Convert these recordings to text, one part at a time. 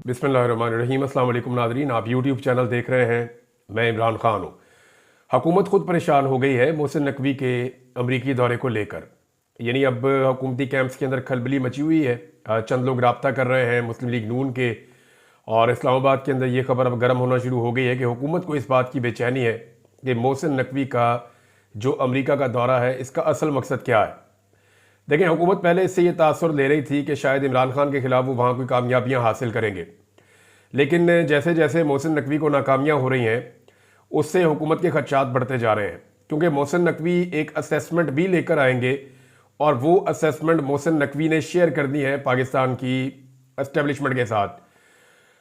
बिस्मिल्लाहिर्रहमानिर्रहीम। अस्सलाम वालेकुम नाज़रीन, आप यूट्यूब चैनल देख रहे हैं। मैं इमरान ख़ान हूँ। हुकूमत खुद परेशान हो गई है मोहसिन नकवी के अमरीकी दौरे को लेकर। यानी अब हुकूमती कैंप्स के अंदर खलबली मची हुई है। चंद लोग रब्ता कर रहे हैं मुस्लिम लीग नून के, और इस्लामाबाद के अंदर ये खबर अब गर्म होना शुरू हो गई है कि हुकूमत को इस बात की बेचैनी है कि मोहसिन नकवी का जो अमरीका का दौरा है इसका असल मकसद क्या है। देखें, हुकूमत पहले इससे ये तासुर ले रही थी कि शायद इमरान खान के खिलाफ वो वहाँ कोई कामयाबियाँ हासिल करेंगे, लेकिन जैसे जैसे मोहसिन नकवी को नाकामियाँ हो रही हैं उससे हुकूमत के खदशात बढ़ते जा रहे हैं, क्योंकि मोहसिन नकवी एक असेसमेंट भी लेकर आएंगे और वो असेसमेंट मोहसिन नकवी ने शेयर करनी है पाकिस्तान की एस्टेब्लिशमेंट के साथ।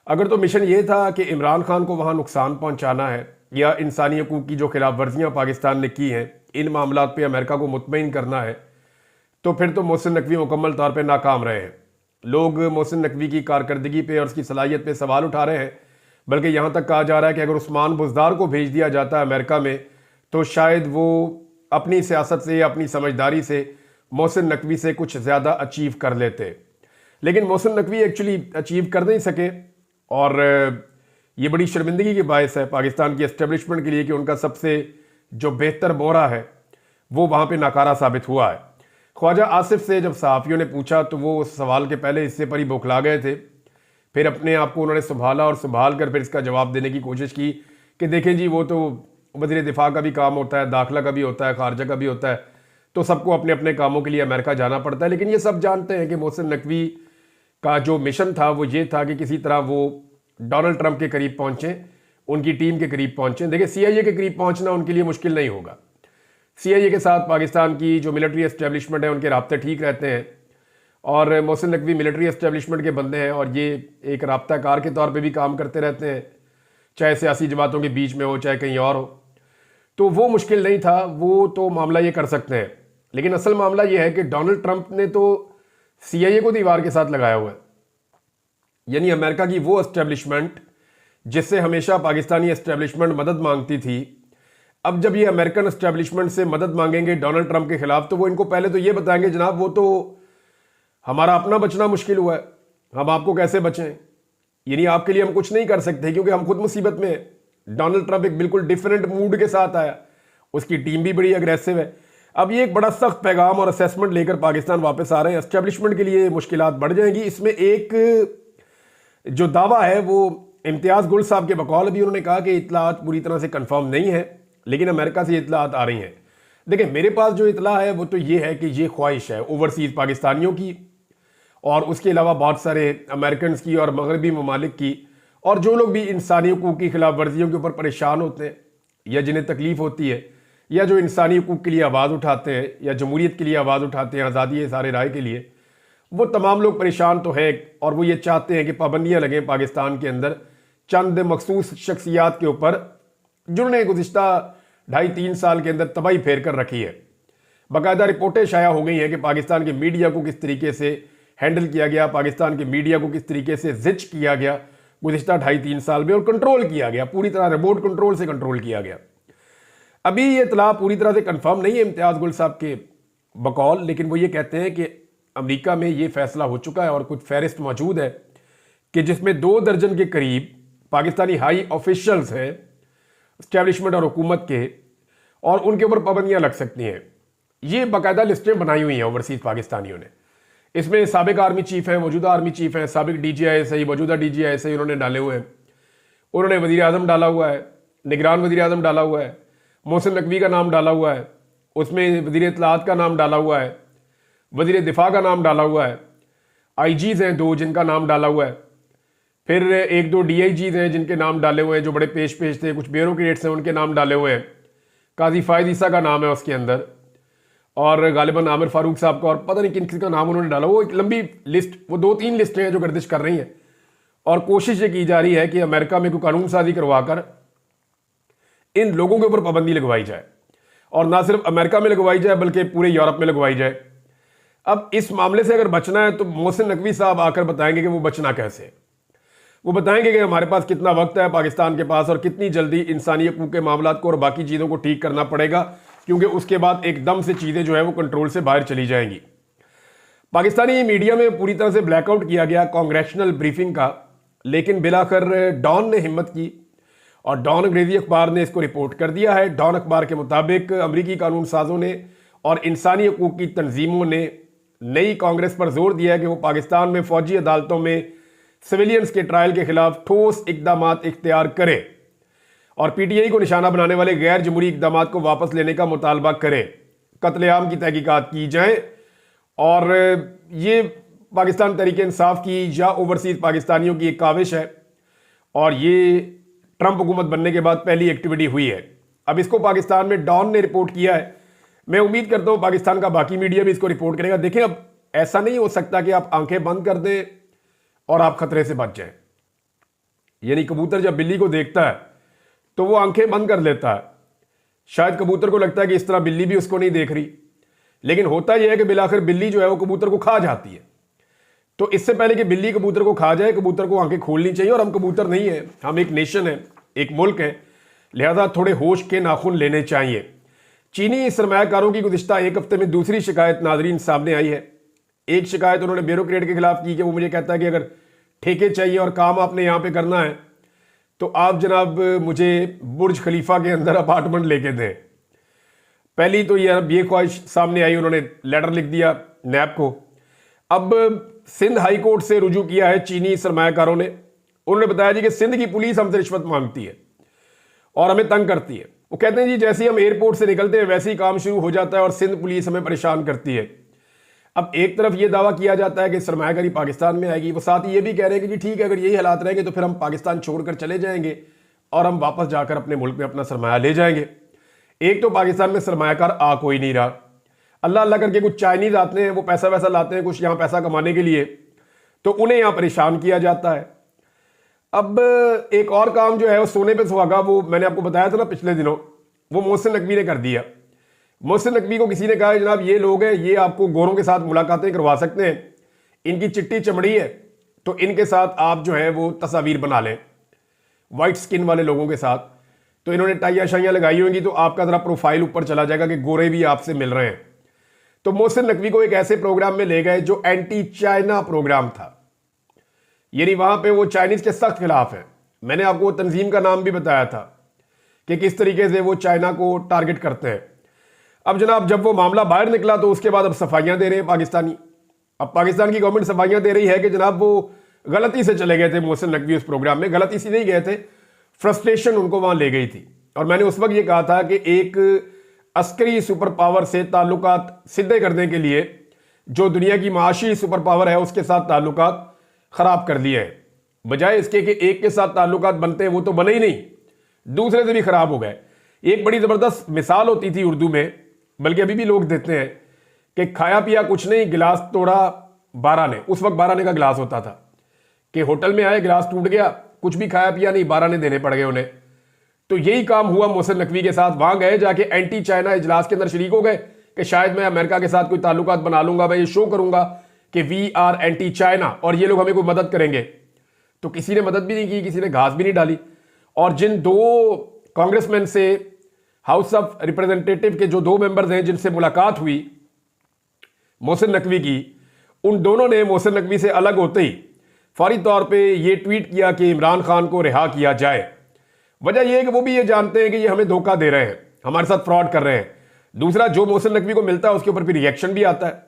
अगर तो मिशन ये था कि इमरान खान को वहाँ नुकसान पहुँचाना है या इंसानी हकूक़ की जो खिलाफ वर्जियाँ पाकिस्तान ने की हैं इन मामलात पर अमेरिका को मुतमईन करना है, तो फिर तो मोहसिन नकवी मुकम्मल तौर पे नाकाम रहे हैं। लोग मोहसिन नकवी की कारकर्दगी पे और उसकी सलाहियत पे सवाल उठा रहे हैं, बल्कि यहाँ तक कहा जा रहा है कि अगर उस्मान बुज़दार को भेज दिया जाता है अमेरिका में तो शायद वो अपनी सियासत से, अपनी समझदारी से मोहसिन नकवी से कुछ ज़्यादा अचीव कर लेते। लेकिन मोहसिन नकवी एक्चुअली अचीव कर नहीं सके, और ये बड़ी शर्मिंदगी की बायस है पाकिस्तान की एस्टेब्लिशमेंट के लिए कि उनका सबसे जो बेहतर मोहरा है वो वहाँ पर नाकारा साबित हुआ है। ख्वाजा आसिफ से जब सहाफ़ियों ने पूछा तो वो उस सवाल के पहले हिस्से पर ही बौखला गए थे। फिर अपने आप को उन्होंने संभाला और संभाल कर फिर इसका जवाब देने की कोशिश की कि देखें जी, वो तो वज़ीर दिफा का भी काम होता है, दाखिला का भी होता है, खारजा का भी होता है, तो सबको अपने अपने कामों के लिए अमेरिका जाना पड़ता है। लेकिन ये सब जानते हैं कि मोहसिन नकवी का जो मिशन था वो ये था कि किसी तरह वो डोनाल्ड ट्रंप के करीब पहुँचें, उनकी टीम के करीब पहुँचें। देखिए, CIA के करीब पहुँचना उनके लिए मुश्किल नहीं होगा। CIA के साथ पाकिस्तान की जो मिलिट्री एस्टेब्लिशमेंट है उनके राब्ते ठीक रहते हैं, और मोहसिन नकवी मिलिट्री एस्टेब्लिशमेंट के बंदे हैं और ये एक राब्ता कार के तौर पे भी काम करते रहते हैं, चाहे सियासी जमातों के बीच में हो चाहे कहीं और हो। तो वो मुश्किल नहीं था, वो तो मामला ये कर सकते हैं। लेकिन असल मामला ये है कि डोनाल्ड ट्रंप ने तो CIA को दीवार के साथ लगाया हुआ है। यानी अमेरिका की वो एस्टेब्लिशमेंट जिससे हमेशा पाकिस्तानी एस्टेब्लिशमेंट मदद मांगती थी, अब जब ये अमेरिकन एस्टेब्लिशमेंट से मदद मांगेंगे डोनाल्ड ट्रंप के खिलाफ, तो वो इनको पहले तो ये बताएंगे जनाब वो तो हमारा अपना बचना मुश्किल हुआ है, हम आपको कैसे बचें, यानी आपके लिए हम कुछ नहीं कर सकते क्योंकि हम खुद मुसीबत में हैं। डोनाल्ड ट्रंप एक बिल्कुल डिफरेंट मूड के साथ आया, उसकी टीम भी बड़ी अग्रेसिव है। अब ये एक बड़ा सख्त पैगाम और असेसमेंट लेकर पाकिस्तान वापस आ रहे हैं। एस्टेब्लिशमेंट के लिए मुश्किलात बढ़ जाएंगी। इसमें एक जो दावा है वो इम्तियाज़ गुल साहब के बकौल अभी उन्होंने कहा कि इतलात पूरी तरह से कन्फर्म नहीं है, लेकिन अमेरिका से ये इतलात आ रही हैं। देखिए, मेरे पास जो इतला है वो तो ये है कि ये ख्वाहिश है ओवरसीज़ पाकिस्तानियों की, और उसके अलावा बहुत सारे अमेरिकन की और मगरबी ममालिक की, और जो लोग भी इंसानी हकूक़ की खिलाफ वर्जियों के ऊपर परेशान होते हैं या जिन्हें तकलीफ़ होती है, या जो इंसानी हकूक़ के लिए आवाज़ उठाते हैं या जमहूरियत के लिए आवाज़ उठाते हैं, आज़ादी इज़हार राय के लिए, वो तमाम लोग परेशान तो हैं और वो ये चाहते हैं कि पाबंदियाँ लगें पाकिस्तान के अंदर चंद मखसूस शख्सियात के ऊपर जिन्होंने गुज़िश्ता 2.5-3 साल के अंदर तबाही फेर कर रखी है। बाकायदा रिपोर्टें शाया हो गई हैं कि पाकिस्तान के मीडिया को किस तरीके से हैंडल किया गया, पाकिस्तान के मीडिया को किस तरीके से जिच किया गया गुज़िश्ता 2.5-3 साल में, और कंट्रोल किया गया, पूरी तरह रिमोट कंट्रोल से कंट्रोल किया गया। अभी ये इतला पूरी तरह से कन्फर्म नहीं है इम्तियाज़ गुल साहब के बकौल, लेकिन वो ये कहते हैं कि अमेरिका में ये फैसला हो चुका है और कुछ फहरिस्त मौजूद है कि जिसमें 2 दर्जन के करीब पाकिस्तानी हाई ऑफिशियल्स हैं एस्टेब्लिशमेंट और हुकूमत के, और उनके ऊपर पाबंदियाँ लग सकती हैं। ये बाकायदा लिस्टें बनाई हुई हैं ओवरसीज़ पाकिस्तानियों ने। इसमें साबिक आर्मी चीफ हैं, मौजूदा आर्मी चीफ हैं, साबिक DGI मौजूदा DGI उन्होंने डाले हुए हैं। उन्होंने वज़ीर आज़म डाला हुआ है, निगरान वज़ीर आज़म डाला हुआ है, मोहसिन नकवी का नाम डाला हुआ है, उसमें वज़ीर इत्तलाआत का नाम डाला हुआ है, वज़ीर दिफा का नाम डाला हुआ है, IGs हैं 2 जिनका नाम डाला हुआ है, फिर 1-2 DIGs हैं जिनके नाम डाले हुए हैं जो बड़े पेश थे, कुछ ब्यूरोक्रेट्स हैं उनके नाम डाले हुए हैं, काजी फायद ईसा का नाम है उसके अंदर, और गालिबन आमिर फारूक साहब का, और पता नहीं किन किसी का नाम उन्होंने डाला। वो एक लंबी लिस्ट, वो 2-3 लिस्टें हैं जो गर्दिश कर रही हैं, और कोशिश ये की जा रही है कि अमेरिका में कोई कानून साजी करवाकर इन लोगों के ऊपर पाबंदी लगवाई जाए, और ना सिर्फ अमेरिका में लगवाई जाए बल्कि पूरे यूरोप में लगवाई जाए। अब इस मामले से अगर बचना है तो मोहसिन नकवी साहब आकर बताएंगे कि वो बचना कैसे है। वो बताएंगे कि हमारे पास कितना वक्त है पाकिस्तान के पास, और कितनी जल्दी इंसानी हकूक़ के मामलात को और बाकी चीज़ों को ठीक करना पड़ेगा, क्योंकि उसके बाद एकदम से चीज़ें जो है वो कंट्रोल से बाहर चली जाएंगी। पाकिस्तानी मीडिया में पूरी तरह से ब्लैकआउट किया गया कांग्रेशनल ब्रीफिंग का, लेकिन बिलाखिर डॉन ने हिम्मत की और डॉन अंग्रेजी अखबार ने इसको रिपोर्ट कर दिया है। डॉन अखबार के मुताबिक अमरीकी कानून साजों ने और इंसानी हकूक की तंजीमों ने नई कांग्रेस पर जोर दिया है कि वो पाकिस्तान में फौजी अदालतों में सिविलियंस के ट्रायल के खिलाफ ठोस इकदाम इख्तियार करे और पीटीआई को निशाना बनाने वाले गैर जमहूरी इकदाम को वापस लेने का मुतालबा करे, कत्लेआम की तहकीकात की जाए। और ये पाकिस्तान तहरीक इंसाफ की या ओवरसीज पाकिस्तानियों की एक काविश है और ये ट्रंप हुकूमत बनने के बाद पहली एक्टिविटी हुई है। अब इसको पाकिस्तान में डॉन ने रिपोर्ट किया है। मैं उम्मीद करता हूं पाकिस्तान का बाकी मीडिया भी इसको रिपोर्ट करेगा। देखें, अब ऐसा नहीं हो सकता कि आप आंखें बंद कर दें और आप खतरे से बच जाएं। यानी कबूतर जब बिल्ली को देखता है तो वो आंखें बंद कर लेता है। शायद कबूतर को लगता है कि इस तरह बिल्ली भी उसको नहीं देख रही, लेकिन होता यह है कि बिलाखिर बिल्ली जो है वो कबूतर को खा जाती है। तो इससे पहले कि बिल्ली कबूतर को खा जाए, कबूतर को आंखें खोलनी चाहिए। और हम कबूतर नहीं है, हम एक नेशन है, एक मुल्क है, लिहाजा थोड़े होश के नाखून लेने चाहिए। चीनी सरमायाकारों की गुज़िश्ता एक हफ्ते में दूसरी शिकायत नाजरीन सामने आई है। एक शिकायत उन्होंने ब्यूरोक्रेट के खिलाफ की कि वो मुझे कहता है कि अगर ठेके चाहिए और काम आपने यहाँ पे करना है तो आप जनाब मुझे बुर्ज खलीफा के अंदर अपार्टमेंट लेके दें। पहली तो ये ख्वाहिश सामने आई, उन्होंने लेटर लिख दिया नैब को। अब सिंध हाई कोर्ट से रुजू किया है चीनी सरमायाकारों ने। उन्होंने बताया जी कि सिंध की पुलिस हमसे रिश्वत मांगती है और हमें तंग करती है। वो कहते हैं जी जैसे ही हम एयरपोर्ट से निकलते हैं वैसे ही काम शुरू हो जाता है और सिंध पुलिस हमें परेशान करती है। अब एक तरफ ये दावा किया जाता है कि सरमायाकारी पाकिस्तान में आएगी, वो साथ ही ये भी कह रहे हैं कि जी ठीक है, अगर यही हालात रहेंगे तो फिर हम पाकिस्तान छोड़कर चले जाएंगे और हम वापस जाकर अपने मुल्क में अपना सरमाया ले जाएंगे। एक तो पाकिस्तान में सरमायाकार आ कोई नहीं रहा, अल्लाह अल्लाह करके कुछ चाइनीज आते हैं, वो पैसा वैसा लाते हैं कुछ यहाँ पैसा कमाने के लिए, तो उन्हें यहाँ परेशान किया जाता है। अब एक और काम जो है वो सोने पे सुहागा, वो मैंने आपको बताया था ना पिछले दिनों, वो मोहसिन नकवी ने कर दिया। मोहसिन नकवी को किसी ने कहा जनाब ये लोग हैं, ये आपको गोरों के साथ मुलाकातें करवा सकते हैं, इनकी चिट्टी चमड़ी है तो इनके साथ आप जो है वो तस्वीर बना लें वाइट स्किन वाले लोगों के साथ। तो इन्होंने टाइयाँ शाइयाँ लगाई होंगी तो आपका जरा प्रोफाइल ऊपर चला जाएगा कि गोरे भी आपसे मिल रहे हैं। तो मोहसिन नकवी को एक ऐसे प्रोग्राम में ले गए जो एंटी चाइना प्रोग्राम था, यानी वहां पे वो चाइनीज के सख्त खिलाफ है। मैंने आपको वो तंजीम का नाम भी बताया था कि किस तरीके से वो चाइना को टारगेट करते हैं। अब जनाब जब वो मामला बाहर निकला तो उसके बाद अब सफाइयां दे रहे हैं पाकिस्तानी। अब पाकिस्तान की गवर्नमेंट सफाइयां दे रही है कि जनाब वो गलती से चले गए थे मोहसिन नकवी उस प्रोग्राम में, गलती से नहीं गए थे, फ्रस्ट्रेशन उनको वहां ले गई थी। और मैंने उस वक्त ये कहा था कि एक अस्करी सुपर पावर से ताल्लुकात सीधे करने के लिए जो दुनिया की माशी सुपर पावर है उसके साथ ताल्लुकात खराब कर लिए हैं, बजाय इसके कि एक के साथ ताल्लुकात बनते हैं वो तो बने ही नहीं, दूसरे से भी खराब हो गए। एक बड़ी जबरदस्त मिसाल होती थी उर्दू में, बल्कि अभी भी लोग देते हैं कि खाया पिया कुछ नहीं, गिलास तोड़ा 12 ने। उस वक्त 12 ने का गिलास होता था कि होटल में आए गिलास टूट गया, कुछ भी खाया पिया नहीं, 12 ने देने पड़ गए उन्हें। तो यही काम हुआ मोहसिन नकवी के साथ। वहां गए जाके एंटी चाइना इजलास के अंदर शरीक हो गए कि शायद मैं अमेरिका के साथ कोई ताल्लुकात बना लूंगा, मैं ये शो करूंगा कि वी आर एंटी चाइना और ये लोग हमें कोई मदद करेंगे। तो किसी ने मदद भी नहीं की, किसी ने घास भी नहीं डाली। और जिन दो कांग्रेसमैन से हाउस ऑफ रिप्रेजेंटेटिव के जो 2 मेंबर्स हैं जिनसे मुलाकात हुई मोहसिन नकवी की, उन दोनों ने मोहसिन नकवी से अलग होते ही फौरी तौर पे ये ट्वीट किया कि इमरान खान को रिहा किया जाए। वजह यह है कि वो भी ये जानते हैं कि ये हमें धोखा दे रहे हैं, हमारे साथ फ्रॉड कर रहे हैं। दूसरा, जो मोहसिन नकवी को मिलता है उसके ऊपर भी रिएक्शन भी आता है।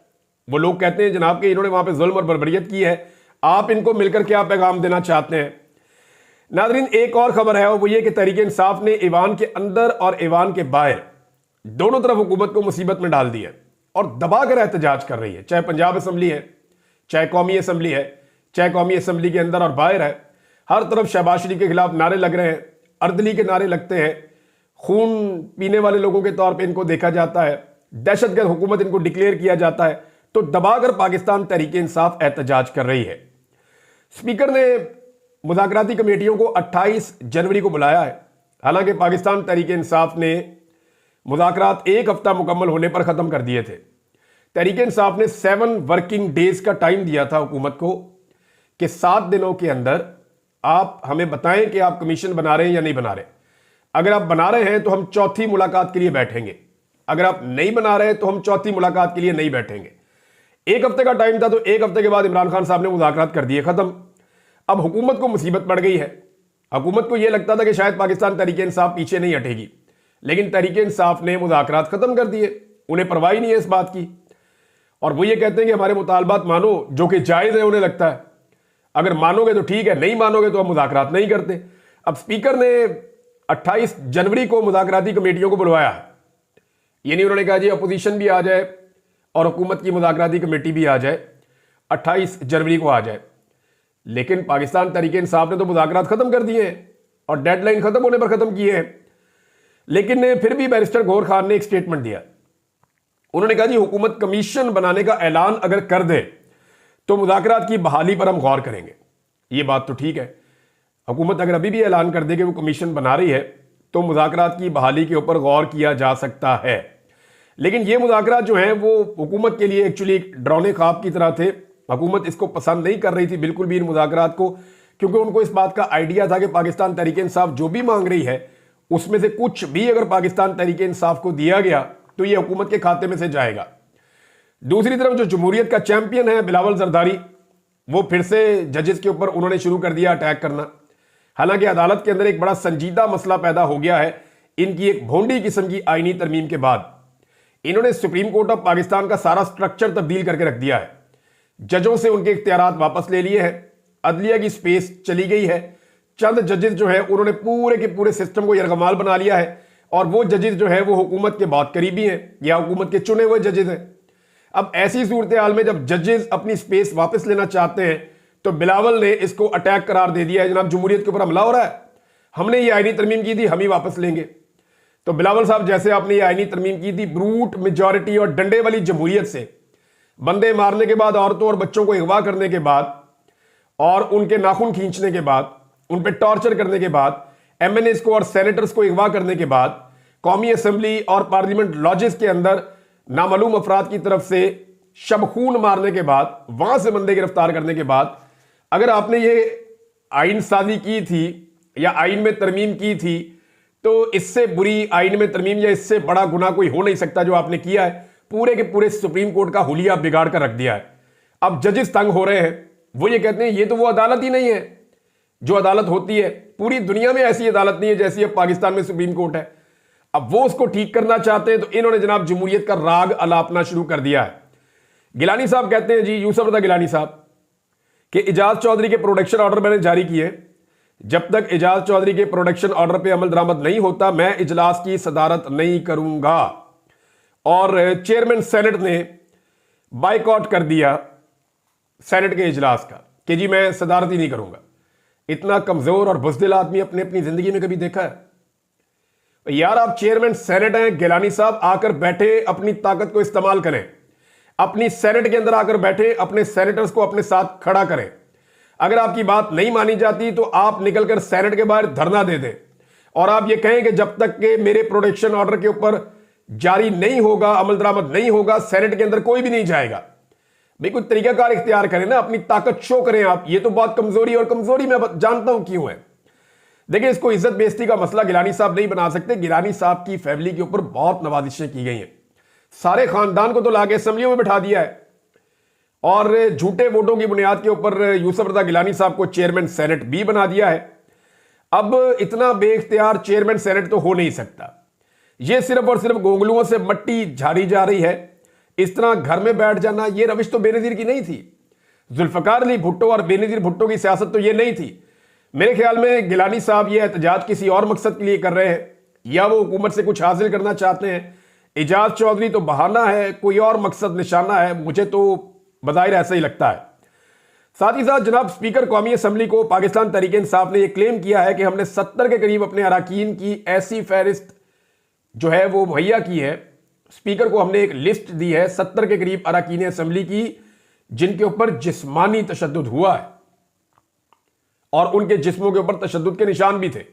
वो लोग कहते हैं जनाब कि इन्होंने वहां पे जुल्म और बर्बरियत की है, आप इनको मिलकर क्या पैगाम देना चाहते हैं। नाजरीन एक और खबर है वो ये कि तहरीक इंसाफ ने ईवान के अंदर और ईवान के बाहर दोनों तरफ हुकूमत को मुसीबत में डाल दी है और दबाकर एहतजाज कर रही है। चाहे पंजाब असम्बली है, चाहे कौमी असम्बली है, चाहे कौमी असम्बली के अंदर और बाहर है, हर तरफ शहबाज शरीफ के खिलाफ नारे लग रहे हैं, अर्दली के नारे लगते हैं, खून पीने वाले लोगों के तौर पर इनको देखा जाता है, दहशतगर्द हुकूमत इनको डिक्लेयर किया जाता है। तो दबाकर पाकिस्तान तहरीक इंसाफ एहतजाज कर रही है। स्पीकर ने मुज़ाकराती कमेटियों को 28 जनवरी को बुलाया है। हालांकि पाकिस्तान तहरीक इंसाफ ने मुज़ाकरात 1 हफ्ता मुकम्मल होने पर ख़त्म कर दिए थे। तहरीक इंसाफ ने 7 वर्किंग डेज का टाइम दिया था हुकूमत को कि 7 दिनों के अंदर आप हमें बताएं कि आप कमीशन बना रहे हैं या नहीं बना रहे। अगर आप बना रहे हैं तो हम चौथी मुलाकात के लिए बैठेंगे, अगर आप नहीं बना रहे तो हम चौथी मुलाकात के लिए नहीं बैठेंगे। 1 हफ्ते का टाइम था, तो 1 हफ्ते के बाद इमरान खान साहब ने मुज़ाकरात कर दिए खत्म। अब हुकूमत को मुसीबत पड़ गई है। हुकूमत को यह लगता था कि शायद पाकिस्तान तहरीक इंसाफ पीछे नहीं हटेगी, लेकिन तहरीक इंसाफ ने मुज़ाकरात खत्म कर दिए। उन्हें परवाह ही नहीं है इस बात की, और वो ये कहते हैं कि हमारे मुतालबात मानो, जो कि जायज़ है उन्हें लगता है। अगर मानोगे तो ठीक है, नहीं मानोगे तो हम मुज़ाकरात नहीं करते। अब स्पीकर ने 28 जनवरी को मुज़ाकराती कमेटियों को बुलवाया है। यानी उन्होंने कहा जी अपोजिशन भी आ जाए और हुकूमत की मुज़ाकराती कमेटी भी आ जाए, 28 जनवरी को आ जाए। लेकिन पाकिस्तान तहरीक इंसाफ ने तो मुज़ाकरात खत्म कर दिए हैं और डेडलाइन खत्म होने पर खत्म किए हैं। लेकिन फिर भी बैरिस्टर गौहर खान ने एक स्टेटमेंट दिया। उन्होंने कहा जी हुकूमत कमीशन बनाने का ऐलान अगर कर दे तो मुज़ाकरात की बहाली पर हम गौर करेंगे। ये बात तो ठीक है, हुकूमत अगर अभी भी ऐलान कर दे कि वो कमीशन बना रही है तो मुज़ाकरात की बहाली के ऊपर गौर किया जा सकता है। लेकिन ये मुज़ाकरात जो हैं वो हुकूमत के लिए एक्चुअली एक डरावने ख्वाब की तरह थे। हुकूमत इसको पसंद नहीं कर रही थी बिल्कुल भी इन मुज़ाकरात को, क्योंकि उनको इस बात का आइडिया था कि पाकिस्तान तहरीक इंसाफ जो भी मांग रही है उसमें से कुछ भी अगर पाकिस्तान तहरीक इंसाफ को दिया गया तो ये हुकूमत के खाते में से जाएगा। दूसरी तरफ जो जमहूरियत का चैंपियन है बिलावल जरदारी, वो फिर से जजेस के ऊपर उन्होंने शुरू कर दिया अटैक करना। हालांकि अदालत के अंदर एक बड़ा संजीदा मसला पैदा हो गया है इनकी एक भोंडी किस्म की आईनी तरमीम के बाद। इन्होंने सुप्रीम कोर्ट ऑफ पाकिस्तान का सारा स्ट्रक्चर तब्दील करके रख दिया है। जजों से उनके इख्तियारात वापस ले लिए हैं, अदलिया की स्पेस चली गई है। चंद जजेस जो है उन्होंने पूरे के पूरे सिस्टम को यरगमाल बना लिया है, और वो जजेस जो है वो हुकूमत के बहुत करीबी हैं या हुकूमत के चुने हुए जजेस हैं। अब ऐसी सूरत हाल में जब जजेस अपनी स्पेस वापस लेना चाहते हैं तो बिलावल ने इसको अटैक करार दे दिया है। जनाब जमहूरियत के ऊपर हमला हो रहा है, हमने ये आईनी तरमीम की थी, हम ही वापस लेंगे। तो बिलावल साहब जैसे आपने ये आईनी तरमीम की थी ब्रूट मेजॉरिटी और डंडे वाली जमहूरियत से, बंदे मारने के बाद, औरतों और बच्चों को अगवा करने के बाद और उनके नाखून खींचने के बाद, उन पर टॉर्चर करने के बाद, एमएनएस को और सेनेटर्स को अगवा करने के बाद, कौमी असम्बली और पार्लियामेंट लॉजेस के अंदर नामालूम अफराद की तरफ से शबखून मारने के बाद, वहां से बंदे गिरफ्तार करने के बाद, अगर आपने ये आइन साजी की थी या आइन में तरमीम की थी तो इससे बुरी आइन में तरमीम या इससे बड़ा गुनाह कोई हो नहीं सकता जो आपने किया है। पूरे के पूरे सुप्रीम कोर्ट का हुलिया बिगाड़ कर रख दिया है। अब जजेस तंग हो रहे हैं, वो ये कहते हैं ये तो वो अदालत ही नहीं है जो अदालत होती है। पूरी दुनिया में ऐसी अदालत नहीं है जैसी अब पाकिस्तान में सुप्रीम कोर्ट है। अब वो उसको ठीक करना चाहते हैं तो इन्होंने जनाब जमहूरियत का राग अलापना शुरू कर दिया है। गिलानी साहब कहते हैं जी, यूसुफ रज़ा गिलानी साहब, कि इजाज चौधरी के प्रोडक्शन ऑर्डर मैंने जारी किए, जब तक इजाज चौधरी के प्रोडक्शन ऑर्डर पे अमल दरामद नहीं होता मैं इजलास की सदारत नहीं करूंगा। और चेयरमैन सेनेट ने बाइकआउट कर दिया सेनेट के इजलास का कि जी मैं सदारत ही नहीं करूंगा। इतना कमजोर और बुज़दिल आदमी अपने अपनी जिंदगी में कभी देखा है? यार आप चेयरमैन सेनेट हैं, गिलानी साहब आकर बैठे, अपनी ताकत को इस्तेमाल करें, अपनी सेनेट के अंदर आकर बैठे, अपने सेनेटर्स को अपने साथ खड़ा करें। अगर आपकी बात नहीं मानी जाती तो आप निकलकर सेनेट के बाहर धरना दे दें और आप ये कहें कि जब तक के मेरे प्रोडक्शन ऑर्डर के ऊपर जारी नहीं होगा, अमल दरामद नहीं होगा, सेनेट के अंदर कोई भी नहीं जाएगा। भाई कोई तरीकाकार इख्तियार करें ना, अपनी ताकत शो करें आप। ये तो बहुत कमजोरी, और कमजोरी मैं जानता हूं क्यों है। देखिए इसको इज्जत बेइज्जती का मसला गिलानी साहब नहीं बना सकते। गिलानी साहब की फैमिली के ऊपर बहुत नवाजिशें की गई हैं, सारे खानदान को तो लाके असेंबलियों में बिठा दिया है और झूठे वोटों की बुनियाद के ऊपर यूसुफ रज़ा गिलानी साहब को चेयरमैन सेनेट भी बना दिया है। अब इतना बेइख्तियार चेयरमैन सेनेट तो हो नहीं सकता। यह सिर्फ और सिर्फ गोंगलुओं से मट्टी झाड़ी जा रही है। इस तरह घर में बैठ जाना, यह रविश तो बेनजीर की नहीं थी। जुल्फकार अली भुट्टो और बेनजीर भुट्टो की सियासत तो यह नहीं थी। मेरे ख्याल में गिलानी साहब यह एहतजाज किसी और मकसद के लिए कर रहे हैं, या वो हुकूमत से कुछ हासिल करना चाहते हैं। इजाज चौधरी तो बहाना है, कोई और मकसद निशाना है, मुझे तो बज़ाहिर ऐसा ही लगता है। साथ ही साथ जनाब स्पीकर कौमी असम्बली को पाकिस्तान तहरीक इंसाफ ने यह क्लेम किया है कि हमने 70 के करीब अपने अरकान की ऐसी फहरिस्त जो है वो मुहैया की है। स्पीकर को हमने एक लिस्ट दी है 70 के करीब अरकान असम्बली की जिनके ऊपर जिस्मानी तशद्दुद हुआ है और उनके जिस्मों के ऊपर तशद्दुद के निशान भी थे।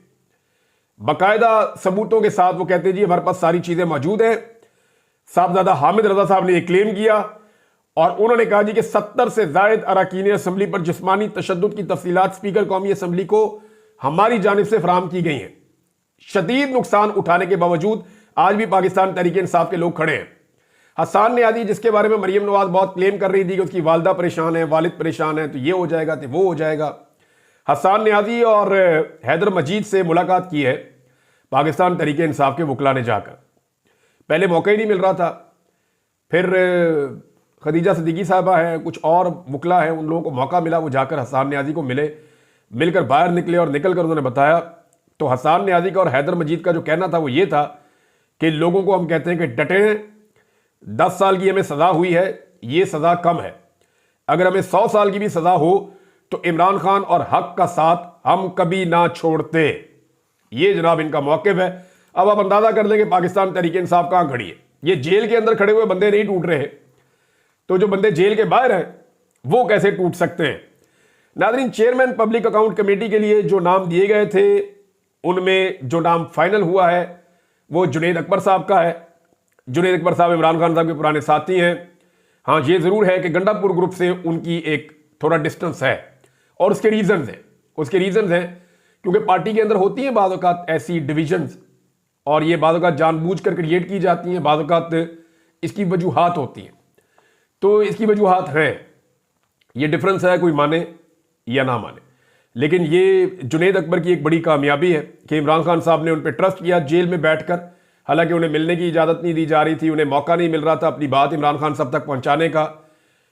बाकायदा सबूतों के साथ वो कहते जी हमारे पास सारी चीजें मौजूद हैं। साहबजादा हामिद रजा साहब ने यह क्लेम किया और उन्होंने कहा जी कि 70 से जायद अरकान असम्बली पर जिस्मानी तशद्दुद की तफसीलात स्पीकर कौमी असम्बली को हमारी जानिब से फराहम की गई हैं। शदीद नुकसान उठाने के बावजूद आज भी पाकिस्तान तहरीक इंसाफ के लोग खड़े हैं। हसान नियाज़ी जिसके बारे में मरियम नवाज बहुत क्लेम कर रही थी कि उसकी वालदा परेशान है, वालिद परेशान है, तो ये हो जाएगा तो वो हो जाएगा। हसन न्याजी और हैदर मजीद से मुलाकात की है पाकिस्तान तहरीक इंसाफ के वकला ने जाकर। पहले मौका ही नहीं मिल रहा था, फिर खदीजा सिद्दीकी साहबा हैं, कुछ और वकला हैं, उन लोगों को मौका मिला, वो जाकर हसन न्याजी को मिले, मिलकर बाहर निकले और निकल कर उन्होंने बताया। तो हसन न्याजी का और हैदर मजीद का जो कहना था वो ये था कि लोगों को हम कहते हैं कि डटे हैं, 10 साल की हमें सज़ा हुई है, ये सज़ा कम है, अगर हमें 100 साल की भी सज़ा हो तो इमरान खान और हक का साथ हम कभी ना छोड़ते। ये जनाब इनका मौक़िफ़ है। अब आप अंदाज़ा कर लें कि पाकिस्तान तहरीक इंसाफ कहाँ खड़ी है। ये जेल के अंदर खड़े हुए बंदे नहीं टूट रहे, तो जो बंदे जेल के बाहर हैं वो कैसे टूट सकते हैं। नाज़रीन, चेयरमैन पब्लिक अकाउंट कमेटी के लिए जो नाम दिए गए थे उनमें जो नाम फाइनल हुआ है वो जुनैद अकबर साहब का है। जुनैद अकबर साहब इमरान खान साहब के पुराने साथी हैं। हाँ, ये ज़रूर है कि गंडापुर ग्रुप से उनकी एक थोड़ा डिस्टेंस है और उसके रीज़न्स हैं क्योंकि पार्टी के अंदर होती हैं बाज़ औक़ात ऐसी डिविजन्स, और ये बाज़ औक़ात जानबूझकर क्रिएट की जाती हैं, बाज़ औक़ात इसकी वजूहात होती हैं। तो इसकी वजूहात हैं, ये डिफरेंस है, कोई माने या ना माने, लेकिन ये जुनैद अकबर की एक बड़ी कामयाबी है कि इमरान खान साहब ने उन पर ट्रस्ट किया जेल में बैठकर। हालांकि उन्हें मिलने की इजाज़त नहीं दी जा रही थी, उन्हें मौका नहीं मिल रहा था अपनी बात इमरान खान साहब तक पहुंचाने का,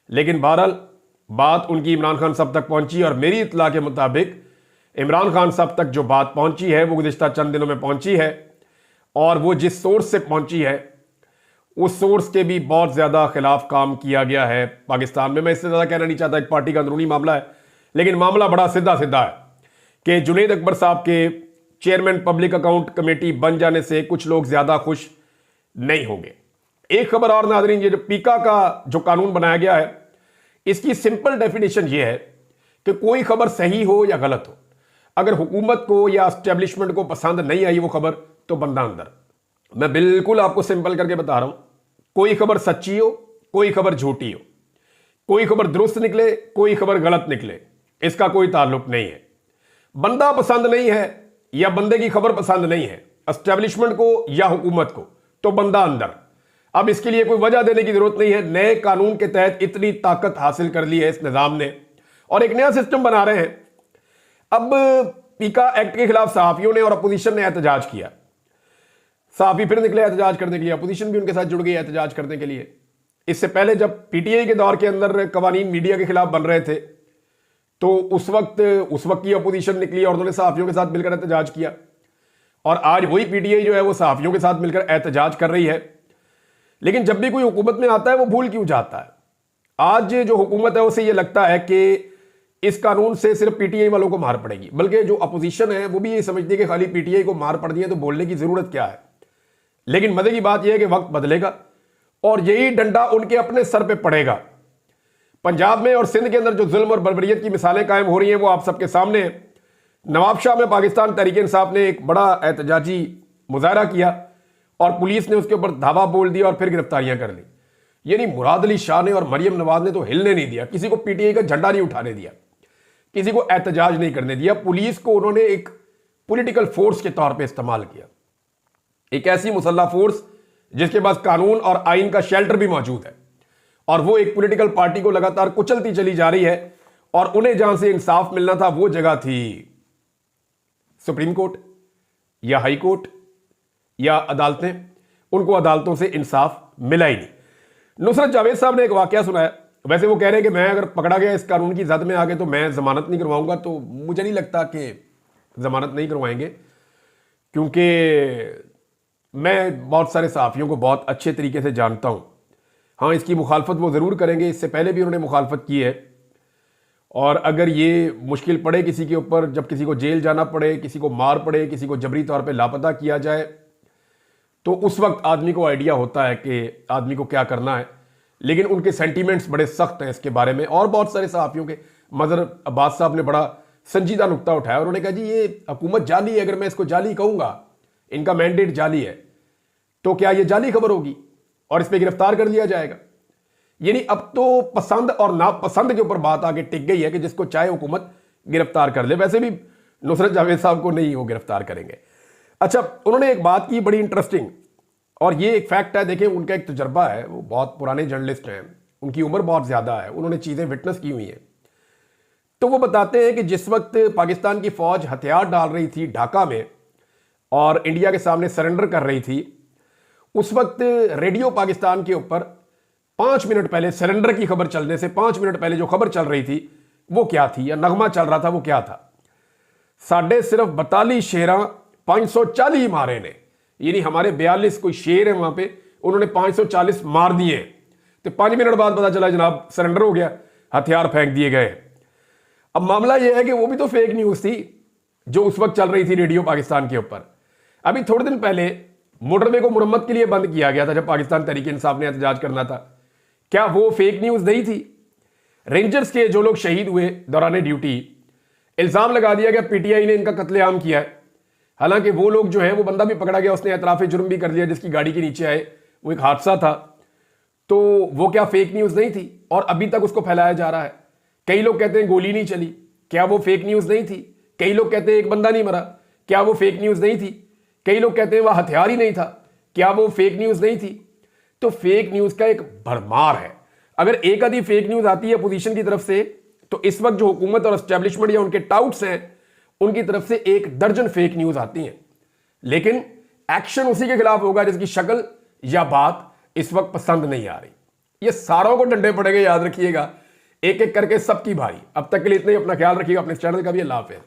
लेकिन बहरहाल बात उनकी इमरान खान साहब तक पहुंची और मेरी इत्तला के मुताबिक इमरान खान साहब तक जो बात पहुंची है वो गुज़िश्ता चंद दिनों में पहुंची है, और वो जिस सोर्स से पहुंची है उस सोर्स के भी बहुत ज़्यादा खिलाफ काम किया गया है पाकिस्तान में। मैं इससे ज़्यादा कहना नहीं चाहता, एक पार्टी का अंदरूनी मामला है, लेकिन मामला बड़ा सीधा सीधा है कि जुनैद अकबर साहब के चेयरमैन पब्लिक अकाउंट कमेटी बन जाने से कुछ लोग ज़्यादा खुश नहीं होंगे। एक खबर और नाज़रीन, ये जो पीका का जो कानून बनाया गया है इसकी सिंपल डेफिनेशन ये है कि कोई खबर सही हो या गलत हो, अगर हुकूमत को या एस्टेब्लिशमेंट को पसंद नहीं आई वो खबर तो बंदा अंदर। मैं बिल्कुल आपको सिंपल करके बता रहा हूं, कोई खबर सच्ची हो, कोई खबर झूठी हो, कोई खबर दुरुस्त निकले, कोई खबर गलत निकले, इसका कोई ताल्लुक नहीं है। बंदा पसंद नहीं है या बंदे की खबर पसंद नहीं है एस्टेब्लिशमेंट को या हुकूमत को, तो बंदा अंदर। अब इसके लिए कोई वजह देने की जरूरत नहीं है, नए कानून के तहत इतनी ताकत हासिल कर ली है इस निजाम ने और एक नया सिस्टम बना रहे हैं। अब पीका एक्ट के खिलाफ सहाफियों ने और अपोजिशन ने एहतजाज किया, सहाफी फिर निकले एहतजाज करने के लिए, अपोजिशन भी उनके साथ जुड़ गई एहतजाज करने के लिए। इससे पहले जब पीटीआई के दौर के अंदर कवानीन मीडिया के खिलाफ बन रहे थे तो उस वक्त की अपोजिशन निकली और उन्होंने सहाफियों के साथ मिलकर एहतजाज किया, और आज वही पीटीआई जो है वो सहाफियों के साथ मिलकर एहतजाज कर रही है। लेकिन जब भी कोई हुकूमत में आता है वो भूल क्यों जाता है। आज जो हुकूमत है उसे ये लगता है कि इस कानून से सिर्फ पीटीआई वालों को मार पड़ेगी, बल्कि जो अपोजिशन है वो भी ये समझती है कि खाली पीटीआई को मार पड़ दी है तो बोलने की जरूरत क्या है। लेकिन मजे की बात यह है कि वक्त बदलेगा और यही डंडा उनके अपने सर पे पड़ेगा। पंजाब में और सिंध के अंदर जो जुल्म और बर्बरियत की मिसालें कायम हो रही हैं वो आप सबके सामने है। नवाब शाह में पाकिस्तान तहरीक इंसाफ ने एक बड़ा एहतजाजी मुजाहरा किया और पुलिस ने उसके ऊपर धावा बोल दिया और फिर गिरफ्तारियां कर ली। यानी मुराद अली शाह ने और मरियम नवाज ने तो हिलने नहीं दिया, किसी को पीटीआई का झंडा नहीं उठाने दिया, किसी को एहतजाज नहीं करने दिया। पुलिस को उन्होंने एक पॉलिटिकल फोर्स के तौर पे इस्तेमाल किया, एक ऐसी मुसल्लह फोर्स जिसके पास कानून और आइन का शेल्टर भी मौजूद है, और वो एक पॉलिटिकल पार्टी को लगातार कुचलती चली जा रही है। और उन्हें जहां से इंसाफ मिलना था वो जगह थी सुप्रीम कोर्ट या हाई कोर्ट या अदालतें, उनको अदालतों से इंसाफ मिला ही नहीं। नुसरत जावेद साहब ने एक वाकया सुनाया, वैसे वो कह रहे हैं कि मैं अगर पकड़ा गया इस कानून की जद में आगे तो मैं जमानत नहीं करवाऊंगा, तो मुझे नहीं लगता कि जमानत नहीं करवाएंगे, क्योंकि मैं बहुत सारे सहाफ़ियों को बहुत अच्छे तरीके से जानता हूं। हाँ, इसकी मुखालफत वो ज़रूर करेंगे, इससे पहले भी उन्होंने मुखालफत की है, और अगर ये मुश्किल पड़े किसी के ऊपर, जब किसी को जेल जाना पड़े, किसी को मार पड़े, किसी को जबरी तौर पे लापता किया जाए, तो उस वक्त आदमी को आइडिया होता है कि आदमी को क्या करना है। लेकिन उनके सेंटीमेंट्स बड़े सख्त हैं इसके बारे में। और बहुत सारे सहाफ़ियों के, मज़हर अब्बास साहब ने बड़ा संजीदा नुक्ता उठाया, उन्होंने कहा जी ये हुकूमत जाली है, अगर मैं इसको जाली कहूँगा, इनका मैंडेट जाली है, तो क्या ये जाली खबर होगी और इस पर गिरफ्तार कर लिया जाएगा। यानी अब तो पसंद और नापसंद के ऊपर बात आगे टिक गई है कि जिसको चाहे हुकूमत गिरफ्तार कर ले। वैसे भी नुसरत जावेद साहब को नहीं वो गिरफ्तार करेंगे। अच्छा, उन्होंने एक बात की बड़ी इंटरेस्टिंग, और ये एक फैक्ट है, देखें उनका एक तजर्बा है, वो बहुत पुराने जर्नलिस्ट हैं, उनकी उम्र बहुत ज़्यादा है, उन्होंने चीज़ें विटनेस की हुई हैं। तो वो बताते हैं कि जिस वक्त पाकिस्तान की फौज हथियार डाल रही थी ढाका में और इंडिया के सामने सरेंडर कर रही थी, उस वक्त रेडियो पाकिस्तान के ऊपर 5 मिनट पहले सरेंडर की खबर चलने से 5 मिनट पहले जो खबर चल रही थी वो क्या थी, या नगमा चल रहा था वो क्या था? साढ़े सिर्फ 42 शेरा 540 मारे ने, यानी हमारे 42 कोई शेर है वहां पे, उन्होंने 540 मार दिए। तो 5 मिनट बाद पता चला जनाब सरेंडर हो गया, हथियार फेंक दिए गए। अब मामला यह है कि वो भी तो फेक न्यूज थी जो उस वक्त चल रही थी रेडियो पाकिस्तान के ऊपर। अभी थोड़े दिन पहले मोटरवे को मुरम्मत के लिए बंद किया गया था जब पाकिस्तान तहरीक इंसाफ ने एहतजाज करना था। क्या वो फेक न्यूज नहीं थी? रेंजर्स के जो लोग शहीद हुए दौरान ड्यूटी, इल्जाम लगा दिया गया पीटीआई ने इनका कत्लेआम किया है। हालांकि वो लोग जो है, वो बंदा भी पकड़ा गया, उसने एतराफ जुर्म भी कर लिया जिसकी गाड़ी के नीचे आए, वो एक हादसा था। तो वो क्या फेक न्यूज नहीं थी? और अभी तक उसको फैलाया जा रहा है। कई लोग कहते हैं गोली नहीं चली, क्या वो फेक न्यूज नहीं थी? कई लोग कहते हैं एक बंदा नहीं मरा, क्या वो फेक न्यूज नहीं थी? कई लोग कहते हैं वह हथियार ही नहीं था, क्या वो फेक न्यूज नहीं थी? तो फेक न्यूज का एक भरमार है। अगर एक आधी फेक न्यूज आती है अपोजिशन की तरफ से, तो इस वक्त जो हुकूमत और एस्टेब्लिशमेंट या उनके टाउट्स हैं उनकी तरफ से 1 दर्जन फेक न्यूज आती हैं, लेकिन एक्शन उसी के खिलाफ होगा जिसकी शक्ल या बात इस वक्त पसंद नहीं आ रही। ये सारों को डंडे पड़ेंगे, याद रखिएगा, एक एक करके सबकी भारी। अब तक के लिए इतना ही, अपना ख्याल रखिएगा, अपने चैनल का भी। अल्लाह हाफिज़।